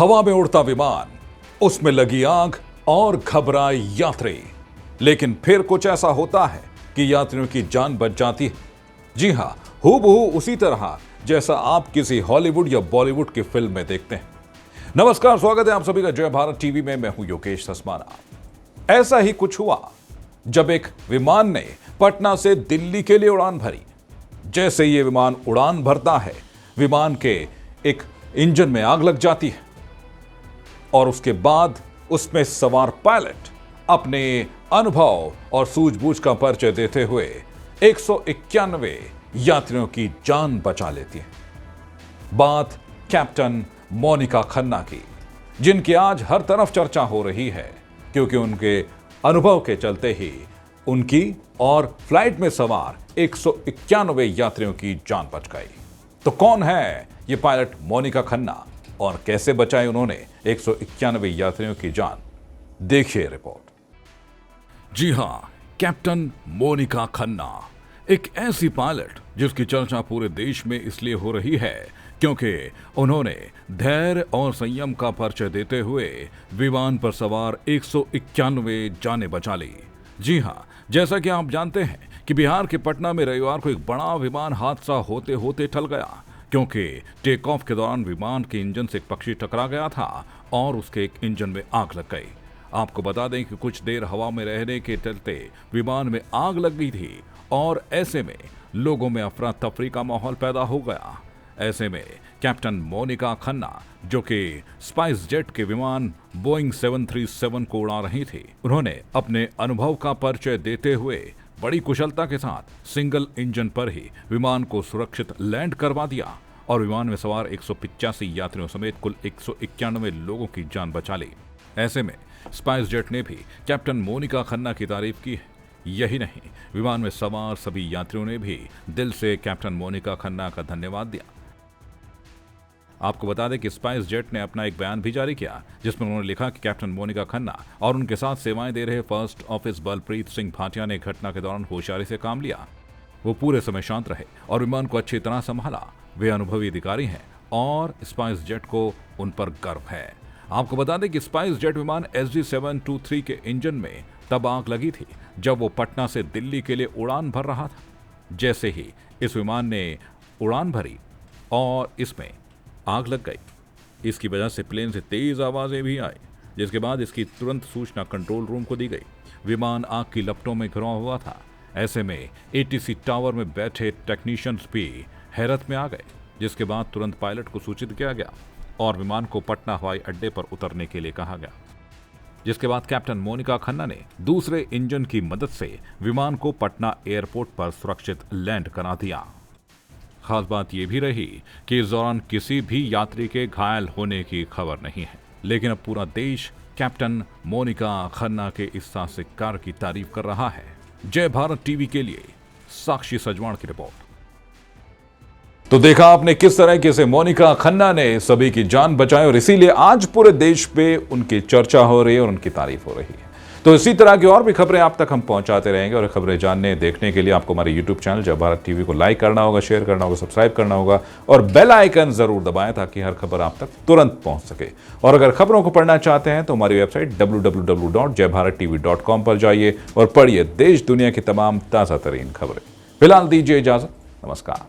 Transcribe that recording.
हवा में उड़ता विमान, उसमें लगी आग और घबराए यात्री। लेकिन फिर कुछ ऐसा होता है कि यात्रियों की जान बच जाती है। जी हां, हूबहू उसी तरह जैसा आप किसी हॉलीवुड या बॉलीवुड की फिल्म में देखते हैं। नमस्कार, स्वागत है आप सभी का जय भारत टीवी में। मैं हूं योगेश धस्माना। ऐसा ही कुछ हुआ जब एक विमान ने पटना से दिल्ली के लिए उड़ान भरी। जैसे ये विमान उड़ान भरता है, विमान के एक इंजन में आग लग जाती है और उसके बाद उसमें सवार पायलट अपने अनुभव और सूझबूझ का परिचय देते हुए 191 यात्रियों की जान बचा लेती है। बात कैप्टन मोनिका खन्ना की, जिनकी आज हर तरफ चर्चा हो रही है क्योंकि उनके अनुभव के चलते ही उनकी और फ्लाइट में सवार 191 यात्रियों की जान बच गई। तो कौन है ये पायलट मोनिका खन्ना और कैसे बचाए उन्होंने 191 यात्रियों की जान? देखिए रिपोर्ट। जी हां, कैप्टन मोनिका खन्ना एक ऐसी पायलट जिसकी चर्चा पूरे देश में इसलिए हो रही है क्योंकि उन्होंने धैर्य और संयम का परिचय देते हुए विमान पर सवार 191 जानें बचा ली। जी हां, जैसा कि आप जानते हैं कि बिहार के पटना में रविवार को एक बड़ा विमान हादसा होते होते टल गया क्योंकि टेक ऑफ के दौरान विमान के इंजन से एक पक्षी टकरा गया था और उसके एक इंजन में आग लग गई। आपको बता दें कि कुछ देर हवा में रहने के चलते विमान में आग लग गई थी और ऐसे में लोगों में अफरा तफरी का माहौल पैदा हो गया। ऐसे में कैप्टन मोनिका खन्ना, जो कि स्पाइस जेट के विमान बोइंग 737 को उड़ा रही थी, उन्होंने अपने अनुभव का परिचय देते हुए बड़ी कुशलता के साथ सिंगल इंजन पर ही विमान को सुरक्षित लैंड करवा दिया और विमान में सवार 185 यात्रियों समेत कुल 191 लोगों की जान बचा ली। ऐसे में स्पाइस जेट ने भी कैप्टन मोनिका खन्ना की तारीफ की है। यही नहीं, विमान में सवार सभी यात्रियों ने भी दिल से कैप्टन मोनिका खन्ना का धन्यवाद दिया। आपको बता दें कि स्पाइस जेट ने अपना एक बयान भी जारी किया जिसमें उन्होंने लिखा कि कैप्टन मोनिका खन्ना और उनके साथ सेवाएं दे रहे फर्स्ट ऑफिस बलप्रीत सिंह भाटिया ने घटना के दौरान होशियारी से काम लिया। वो पूरे समय शांत रहे और विमान को अच्छी तरह संभाला। वे अनुभवी अधिकारी हैं और स्पाइस जेट को उन पर गर्व है। आपको बता दें कि स्पाइस जेट विमान SG-723 के इंजन में तब आग लगी थी जब वो पटना से दिल्ली के लिए उड़ान भर रहा था। जैसे ही इस विमान ने उड़ान भरी और इसमें आग लग गई, इसकी वजह से प्लेन से तेज आवाजें भी आई, जिसके बाद इसकी तुरंत सूचना कंट्रोल रूम को दी गई। विमान आग की लपटों में घिरा हुआ था। ऐसे में ATC टावर में बैठे टेक्नीशियंस भी हैरत में आ गए, जिसके बाद तुरंत पायलट को सूचित किया गया और विमान को पटना हवाई अड्डे पर उतरने के लिए कहा गया। जिसके बाद कैप्टन मोनिका खन्ना ने दूसरे इंजन की मदद से विमान को पटना एयरपोर्ट पर सुरक्षित लैंड करा दिया। खास बात यह भी रही कि इस दौरान किसी भी यात्री के घायल होने की खबर नहीं है। लेकिन अब पूरा देश कैप्टन मोनिका खन्ना के इस साहसिक कार्य की तारीफ कर रहा है। जय भारत टीवी के लिए साक्षी सजवाण की रिपोर्ट। तो देखा आपने किस तरह से मोनिका खन्ना ने सभी की जान बचाई और इसीलिए आज पूरे देश पे उनकी चर्चा हो रही है और उनकी तारीफ हो रही है। तो इसी तरह की और भी खबरें आप तक हम पहुंचाते रहेंगे और खबरें जानने देखने के लिए आपको हमारे YouTube चैनल जय भारत टीवी को लाइक करना होगा, शेयर करना होगा, सब्सक्राइब करना होगा और बेल आइकन जरूर दबाएं ताकि हर खबर आप तक तुरंत पहुंच सके। और अगर खबरों को पढ़ना चाहते हैं तो हमारी वेबसाइट www.jaybharattv.com पर जाइए और पढ़िए देश दुनिया की तमाम ताजा तरीन खबरें। फिलहाल दीजिए इजाजत। नमस्कार।